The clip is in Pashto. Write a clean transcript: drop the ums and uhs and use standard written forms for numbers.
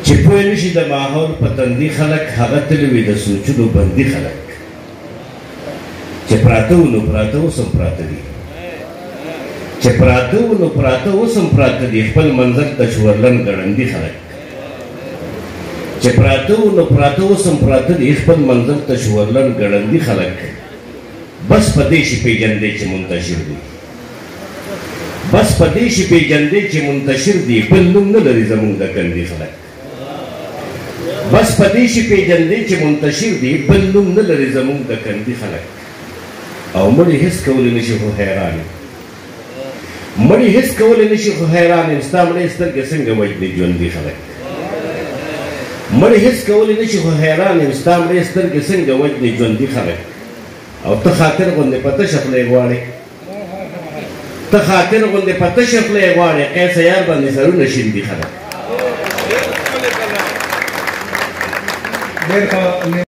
چې پوه نشي د ماحول په تندي خلک هغه تل وي د سوچونو بندي خلک چې پراته وو نو پراته اوس هم پراته دي چې پراته وو نو پراته اوس هم پراته دي خپل منزل ته چورلن ګړندي خلک چې پراته وو نو پراته اوس هم پراته دي خپل منزل ته چورلن ګړندي خلک بس په دې شي پېژندې چې منتشر دي بس په دې شي پېژندې چې منتشر دي بل نوم نه لري زموږ د کندي خلک بس په دې شي پېژندې چې منتشر دي بل نوم نه لري زموږ د کندي خلک او مړي هېڅ کولی نشي خو حیران مړي هېڅ کولی نشي خو حیران یم ستا مړې سترګې څنګه وجدي ژوندي خلک مړي هېڅ کولی نشي خو حیران یم ستا مړې سترګې څنګه وجدي ژوندي خلک او ته خاطر غوندې په تشه خوله یې غواړې ته خاطر غوندې په تشه خوله یې غواړې قیس یار باندې سرونه شیندي خلک